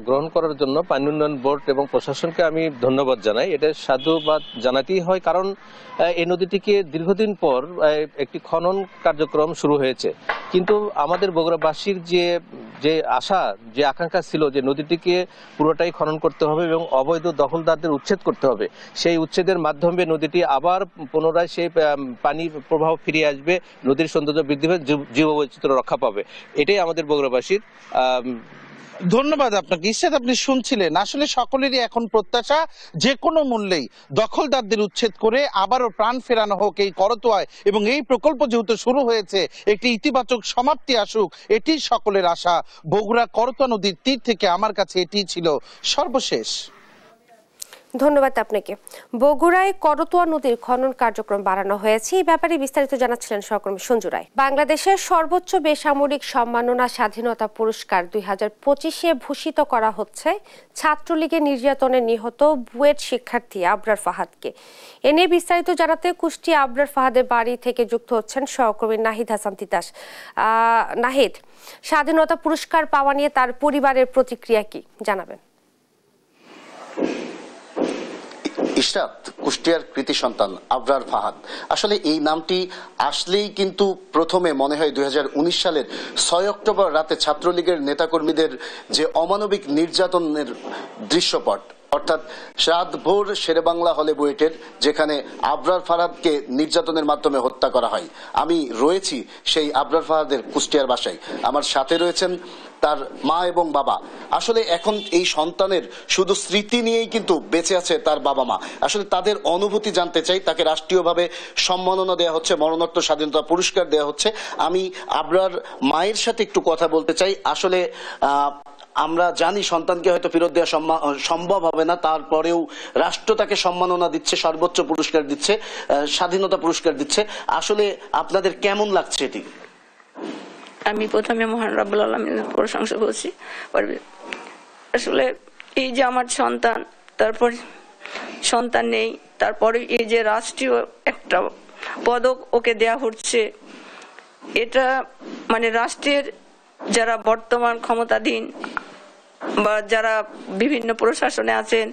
S15: গ্রহণ করার জন্য পানি উন্নয়ন বোর্ড এবং প্রশাসনকে আমি ধন্যবাদ জানাই। এটা সাধুবাদ জানাতেই হয়, কারণ এই নদীটিকে দীর্ঘদিন পর একটি খনন কার্যক্রম শুরু হয়েছে, কিন্তু আমাদের বগুড়াবাসীর যে আশা, যে আকাঙ্ক্ষা ছিল যে নদীটিকে পুরোটাই খনন করতে হবে এবং অবৈধ দখলদারদের উচ্ছেদ করতে হবে, সেই উচ্ছেদের মাধ্যমে নদীটি আবার পুনরায় সেই পানির প্রবাহ ফিরে আসবে, নদীর সৌন্দর্য বৃদ্ধি হবে, জীববৈচিত্র্য রক্ষা পাবে। এটাই আমাদের বগুড়াবাসীর।
S14: ধন্যবাদ আপনাকে। ইশরাত, আপনি শুনছিলেন, আসলে সকলেরই এখন প্রত্যাশা যে কোনো মূল্যেই দখলদারদের উচ্ছেদ করে আবারও প্রাণ ফেরানো হোক এই করতোয়ায়, এবং এই প্রকল্প যেহেতু শুরু হয়েছে একটি ইতিবাচক সমাপ্তি আসুক, এটি সকলের আশা। বগুড়া করতোয়া নদীর তীর থেকে আমার কাছে এটি ছিল সর্বশেষ।
S1: ধন্যবাদ আপনাকে। বগুড়ায় করতোয়া নদীর খনন কার্যক্রম বাড়ানো হয়েছে, এই ব্যাপারে বিস্তারিত জানাচ্ছিলেন সহকর্মী সঞ্জু রায়। বাংলাদেশের সর্বোচ্চ বেসামরিক সম্মাননা স্বাধীনতা পুরস্কার 2025-এ ভূষিত করা হচ্ছে ছাত্রলীগের নির্যাতনে নিহত বুয়েট শিক্ষার্থী আবরার ফাহাদকে। এ নিয়ে বিস্তারিত জানাতে কুষ্টিয়া আবরার ফাহাদের বাড়ি থেকে যুক্ত হচ্ছেন সহকর্মী নাহিদ হাসান তিতাস। নাহিদ, স্বাধীনতা পুরস্কার পাওয়া নিয়ে তার পরিবারের প্রতিক্রিয়া কি জানাবেন?
S16: ইশরাত, কুষ্টিয়ার কৃতি সন্তান আবরার ফাহাদ, আসলে এই নামটি আসলেই কিন্তু প্রথমে মনে হয় 2019 সালের 6 অক্টোবর রাতে ছাত্রলীগের নেতাকর্মীদের যে অমানবিক নির্যাতনের দৃশ্যপট, অর্থাৎ রাত ভোর শেরেবাংলা হলে বুয়েটের, যেখানে আবরার ফাহাদকে নির্যাতনের মাধ্যমে হত্যা করা হয়। আমি রয়েছি সেই আবরার ফাহাদের কুষ্টিয়ার বাসায়, আমার সাথে রয়েছেন তার মা এবং বাবা। আসলে এখন এই সন্তানের শুধু স্মৃতি নিয়েই কিন্তু বেঁচে আছে তার বাবা মা। আসলে তাদের অনুভূতি জানতে চাই। তাকে রাষ্ট্রীয়ভাবে সম্মাননা দেওয়া হচ্ছে, মরণোত্তর স্বাধীনতা পুরস্কার দেওয়া হচ্ছে। আমি আবরার মায়ের সাথে একটু কথা বলতে চাই। আসলে আমরা জানি সন্তানকে হয়তো ফেরত দেওয়া সম্ভব হবে না, তারপরেও রাষ্ট্র তাকে সম্মাননা দিচ্ছে, সর্বোচ্চ পুরস্কার দিচ্ছে, স্বাধীনতা পুরস্কার দিচ্ছে। আসলে আপনাদের কেমন লাগছে এটি?
S17: আমি প্রথমে মহান রাব্বুল আলামিনের প্রশংসা করছি। আসলে এই যে আমার সন্তান, তারপর সন্তান নেই, তারপরে এই যে রাষ্ট্রীয় একটা পদক ওকে দেয়া হচ্ছে, এটা মানে রাষ্ট্রের যারা বর্তমান ক্ষমতাধীন বা যারা বিভিন্ন প্রশাসনে আছেন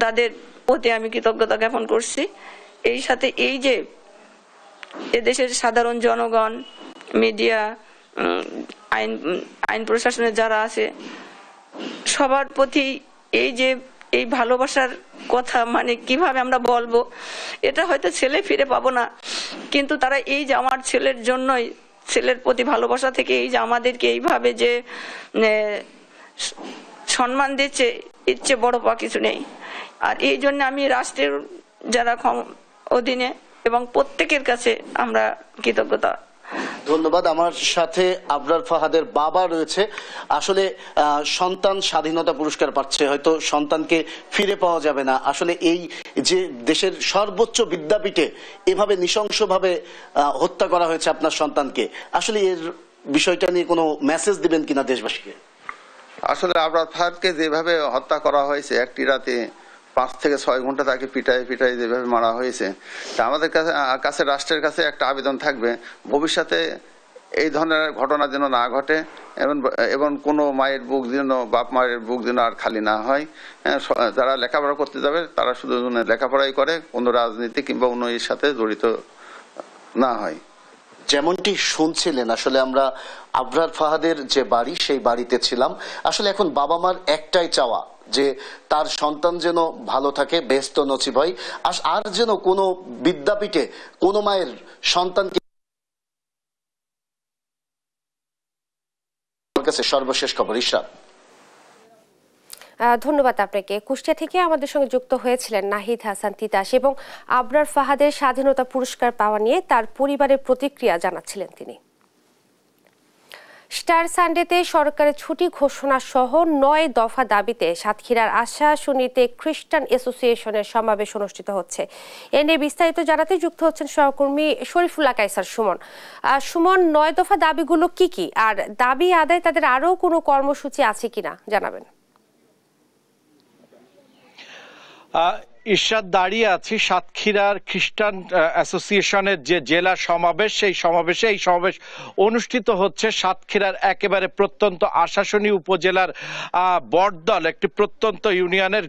S17: তাদের প্রতি আমি কৃতজ্ঞতা জ্ঞাপন করছি। এই সাথে এই যে এদেশের সাধারণ জনগণ, মিডিয়া, আইন প্রশাসনে যারা আছে, সবার প্রতি এই যে এই ভালোবাসার কথা মানে কিভাবে আমরা বলবো, এটা হয়তো ছেলে ফিরে পাবো না, কিন্তু তারা এই যে আমার ছেলের জন্যই, ছেলের প্রতি ভালোবাসা থেকে এই যে আমাদেরকে এইভাবে যে সম্মান দিচ্ছে, ইচ্ছে বড় পাওয়া কিছু নেই। আর এই জন্য আমি রাষ্ট্রের যারা অধীনে এবং প্রত্যেকের কাছে আমরা কৃতজ্ঞতা।
S16: ধন্যবাদ। আমার সাথে আবরার ফাহাদের বাবা রয়েছে। আসলে সন্তান স্বাধীনতা পুরস্কার পাচ্ছে, হয়তো সন্তানকে ফিরে পাওয়া যাবে না। আসলে এই যে দেশের সর্বোচ্চ বিদ্যাপীঠে এভাবে নৃশংসভাবে হত্যা করা হয়েছে আপনার সন্তানকে, আসলে এর বিষয়টা নিয়ে কোনো মেসেজ দিবেন কিনা দেশবাসীকে?
S18: আসলে আবরার ফাহাদকে যেভাবে হত্যা করা হয়েছে, একটি রাতে 5 থেকে 6 ঘন্টা তাকে পিটাই যেভাবে মারা হয়েছে, তা আমাদের কাছে রাষ্ট্রের কাছে একটা আবেদন থাকবে, ভবিষ্যতে এই ধরনের ঘটনা যেন না ঘটে এবং কোনো মায়ের বুক যেন, বাপ মায়ের বুক যেন আর খালি না হয়। যারা লেখাপড়া করতে যাবে তারা শুধু লেখাপড়াই করে, কোনো রাজনীতি কিংবা উন্নয়নের সাথে জড়িত না হয়।
S16: যেমনটি শুনছিলেন, আসলে আমরা আবরার ফাহাদের যে বাড়ি সেই বাড়িতে ছিলাম। আসলে এখন বাবা মার একটাই চাওয়া যে তার সন্তান যেন ভালো থাকে, বেহেশত নসিব হয়, আর যেন কোনো বিদ্যাপীঠে কোনো মায়ের সন্তানকে। কাছে সর্বশেষ খবর, ইশরাত।
S1: ধন্যবাদ আপনাকে। কুষ্টিয়া থেকে আমাদের সঙ্গে যুক্ত হয়েছিলেন নাহিদ হাসান তিতাস এবং আবরার ফাহাদের স্বাধীনতা পুরস্কার পাওয়া নিয়ে তার পরিবারের প্রতিক্রিয়া জানাচ্ছিলেন তিনি। স্টার সানডেতে সরকারের ছুটি ঘোষণা সহ 9 দফা দাবিতে সাতক্ষীরার আশাশুনিতে খ্রিস্টান অ্যাসোসিয়েশনের সমাবেশ অনুষ্ঠিত হচ্ছে। এ নিয়ে বিস্তারিত জানাতে যুক্ত হচ্ছেন সহকর্মী শরীফুল্লাহ কায়সার সুমন। সুমন, 9 দফা দাবিগুলো কি কি, আর দাবি আদায় তাদের আরও কোনো কর্মসূচি আছে কিনা জানাবেন।
S14: ইরশাদ, দাঁড়িয়ে আছি সাতক্ষীরার খ্রিস্টান অ্যাসোসিয়েশনের যে জেলা সমাবেশ, সেই সমাবেশ অনুষ্ঠিত হচ্ছে সাতক্ষীরার একেবারে প্রত্যন্ত আশাশুনি উপজেলার বটদল একটি প্রত্যন্ত ইউনিয়নের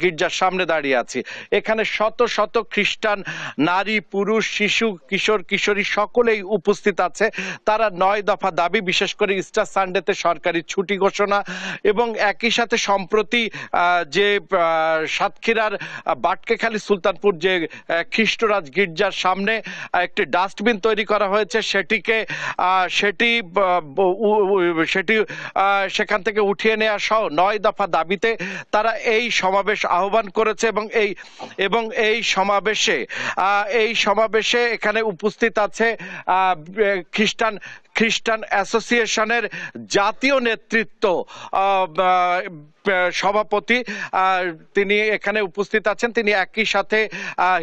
S14: গির্জার সামনে দাঁড়িয়ে আছি। এখানে শত শত খ্রিস্টান নারী, পুরুষ, শিশু, কিশোর, কিশোরী সকলেই উপস্থিত আছে। তারা 9 দফা দাবি, বিশেষ করে ইস্টার সানডেতে সরকারি ছুটি ঘোষণা এবং একই সাথে সম্প্রতি যে সাতক্ষীরার বাটকেখালী সুলতানপুর যে খ্রিস্টরাজ গির্জার সামনে একটি ডাস্টবিন তৈরি করা হয়েছে, সেটি সেখান থেকে উঠিয়ে নেওয়া সহ 9 দফা দাবিতে তারা এই সমাবেশ আহ্বান করেছে এবং এই সমাবেশে এখানে উপস্থিত আছে খ্রিস্টান অ্যাসোসিয়েশনের জাতীয় নেতৃত্ব সভাপতি, তিনি এখানে উপস্থিত আছেন। তিনি একই সাথে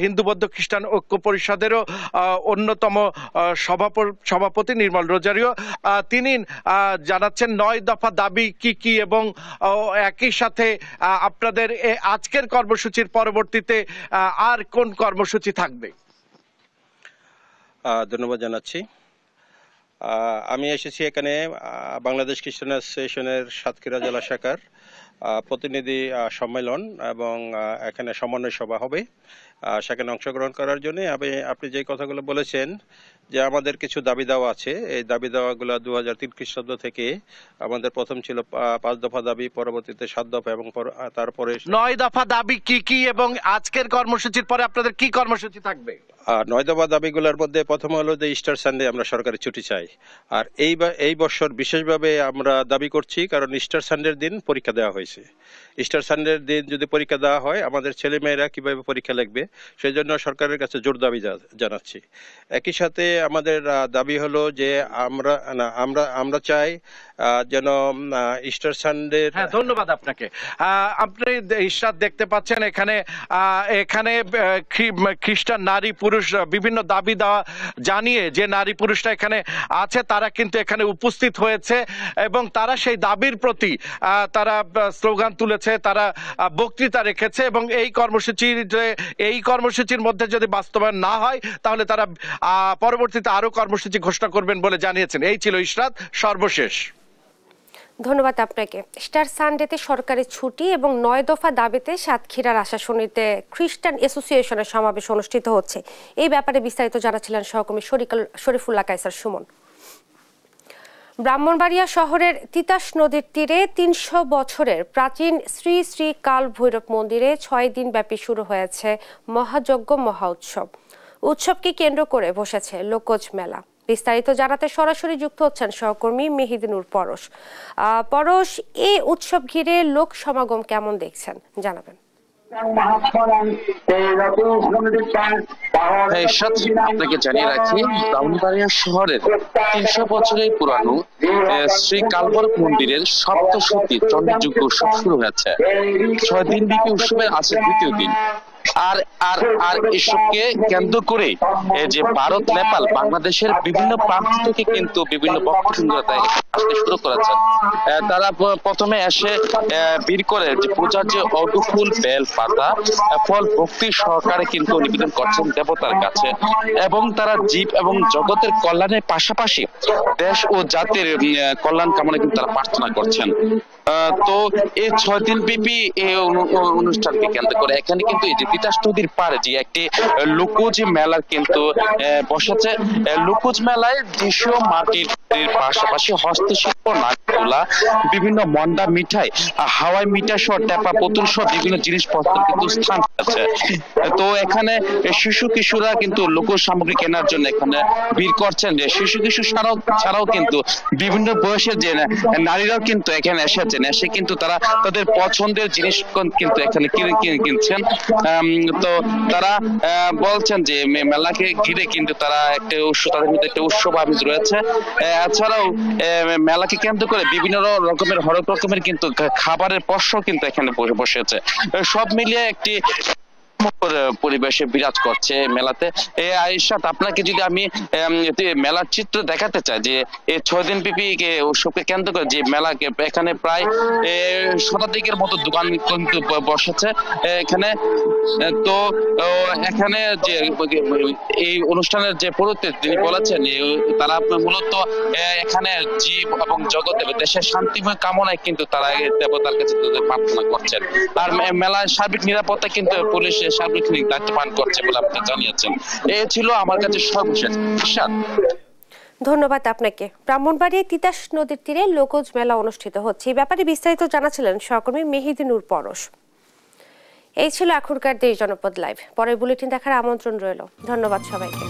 S14: হিন্দু বৌদ্ধ খ্রিস্টান ঐক্য পরিষদেরও অন্যতম সভাপতি নির্মল রোজারিও। তিনি জানাচ্ছেন 9 দফা দাবি কি কি এবং একই সাথে আপনাদের আজকের কর্মসূচির পরবর্তীতে আর কোন কর্মসূচি থাকবে।
S15: ধন্যবাদ জানাচ্ছি। আমি এসেছি এখানে বাংলাদেশ খ্রিস্টান অ্যাসোসিয়েশনের সাতক্ষীরা জেলা শাখার প্রতিনিধি সম্মেলন এবং এখানে সমন্বয় সভা হবে, সেখানে অংশগ্রহণ করার জন্য। আপনি যে কথাগুলো বলেছেন যে আমাদের কিছু দাবি দেওয়া আছে, এই দাবি দেওয়াগুলো 2003 খ্রিস্টাব্দ থেকে আমাদের প্রথম ছিল 5 দফা দাবি, পরবর্তীতে 7 দফা এবং তারপরে
S14: 9 দফা দাবি কি কি এবং আজকের কর্মসূচির পরে আপনাদের কি কর্মসূচি থাকবে?
S15: 9 দফা দাবিগুলোর মধ্যে প্রথম হলো যে ইস্টার সানডে আমরা সরকারি ছুটি চাই। আর এই বছর বিশেষভাবে আমরা দাবি করছি কারণ ইস্টার সানডের দিন পরীক্ষা দেওয়া হয়েছে। ইস্টার সানডের দিন যদি পরীক্ষা দেওয়া হয় আমাদের ছেলেমেয়েরা কিভাবে পরীক্ষা লিখবে, সেই জন্য সরকারের কাছে জোর দাবি জানাচ্ছি। একই সাথে আমাদের দাবি হলো যে আমরা চাই যেন ইস্টার সানডে।
S14: ধন্যবাদ আপনাকে। আপনি ইশরাত দেখতে পাচ্ছেন এখানে খ্রিস্টান নারী পুরুষ বিভিন্ন দাবি দেওয়া জানিয়ে যে নারী পুরুষরা এখানে আছে তারা কিন্তু এখানে উপস্থিত হয়েছে এবং তারা সেই দাবির প্রতি তারা স্লোগান তুলেছে, তারা বক্তৃতা রেখেছে এবং এই কর্মসূচির মধ্যে যদি বাস্তবায়ন না হয় তাহলে তারা পরবর্তীতে আরো কর্মসূচি ঘোষণা করবেন বলে জানিয়েছেন। এই ছিল ইশরাত, সর্বশেষ।
S1: ধন্যবাদ আপনাকে। স্টার সানডেতে সরকারি ছুটি এবং 9 দফা দাবিতে সাতক্ষীরার আশাশুনিতে খ্রিস্টান অ্যাসোসিয়েশনের সমাবেশ অনুষ্ঠিত হচ্ছে। এই ব্যাপারে বিস্তারিত জানাচ্ছিলেন সহকর্মী শরীফুল্লাহ কায়সার সুমন। ব্রাহ্মণবাড়িয়া শহরের তিতাস নদীর তীরে 300 বছরের প্রাচীন শ্রী শ্রী কাল ভৈরব মন্দিরে 6 দিন ব্যাপী শুরু হয়েছে মহাযজ্ঞ মহা উৎসব। উৎসবকে কেন্দ্র করে বসেছে লোকজ মেলা। বিস্তারিত জানাতে সরাসরি যুক্ত হচ্ছেন সহকর্মী মেহিদিনুর পরশ। এই উৎসব ঘিরে লোক সমাগম কেমন দেখছেন জানাবেন।
S19: আপনাকে জানিয়ে রাখি, ব্রাহ্মণবাড়িয়া শহরের 300 বছরের পুরানো শ্রী কালভৈরব মন্দিরের সপ্তশতী চণ্ডীযজ্ঞ উৎসব শুরু হয়েছে। 6 দিন ব্যাপী উৎসবের আছে তৃতীয় দিন। আর আর আর এসবকে কেন্দ্র করে যে ভারত, নেপাল, বাংলাদেশের বিভিন্ন প্রান্ত থেকে কিন্তু বিভিন্ন ভক্তবৃন্দরা আসতে শুরু করেছেন। তারা প্রথমে এসে ভিড় করে যে পূজার যে অর্ঘ্যফুল, বেল পাতা, ফল ভক্তি সহকারে কিন্তু নিবেদন করছেন দেবতার কাছে এবং তারা জীব এবং জগতের কল্যাণের পাশাপাশি দেশ ও জাতির কল্যাণ কামনা কিন্তু তারা প্রার্থনা করছেন। তো এই 6 দিন ব্যাপী এই অনুষ্ঠানকে কেন্দ্র করে এখানে কিন্তু এই যে তিতাস নদীর পাড়ে যে একটি লোকজ মেলার কিন্তু বসেছে। লোকজ মেলায় দেশীয় মাটির পাশাপাশি হস্তশিল্প, নাগরদোলা, বিভিন্ন মন্ডা মিঠাই, হাওয়াই মিঠাই সহ টেপা পুতুল সহ বিভিন্ন জিনিসপত্র কিন্তু স্থান আছে। তো এখানে শিশু কিশোররা কিন্তু লোকজ সামগ্রী কেনার জন্য এখানে ভিড় করছেন। যে শিশু কিশোর ছাড়াও কিন্তু বিভিন্ন বয়সের যে নারীরাও কিন্তু এখানে এসেছেন, এসে কিন্তু তারা তাদের পছন্দের জিনিস কিন্তু এখানে কিনছেন। তো তারা বলছেন যে মেলাকে ঘিরে কিন্তু তারা তাদের মধ্যে একটা উৎসব আমেজ রয়েছে। এছাড়াও মেলাকে কেন্দ্র করে বিভিন্ন রকমের হরেক রকমের কিন্তু খাবারের পণ্য কিন্তু এখানে বসেছে। সব মিলিয়ে একটি পরিবেশে বিরাজ করছে মেলাতে। আয়েশাত, আপনাকে যদি আমি মেলার চিত্র দেখাতে চাই যে এই 6 দিন ব্যাপী উৎসবকে কেন্দ্র করে যে মেলাকে এখানে প্রায় শতাধিকের মতো দোকান কিন্তু বসেছে এখানে। তো এখানে যে এই অনুষ্ঠানের যে পুরোহিত তিনি বলেছেন তারা মূলত এখানে জীব এবং জগতে দেশের শান্তিময় কামনায় কিন্তু তারা দেবতার কাছে প্রার্থনা করছেন। আর মেলায় সার্বিক নিরাপত্তা কিন্তু পুলিশ সার্বিক দায়িত্ব পালন করছে বলে আপনি জানিয়েছেন। এ ছিল আমার কাছে সর্বশেষ।
S1: ধন্যবাদ আপনাকে। ব্রাহ্মণবাড়িয়ায় তিতাস নদীর তীরে লোকজ মেলা অনুষ্ঠিত হচ্ছে, এই ব্যাপারে বিস্তারিত জানাচ্ছিলেন সহকর্মী মেহেদী নূর পরশ। এই ছিল এখনকার দেশ জনপদ লাইভ। পরের বুলেটিন দেখার আমন্ত্রণ রইল। ধন্যবাদ সবাইকে।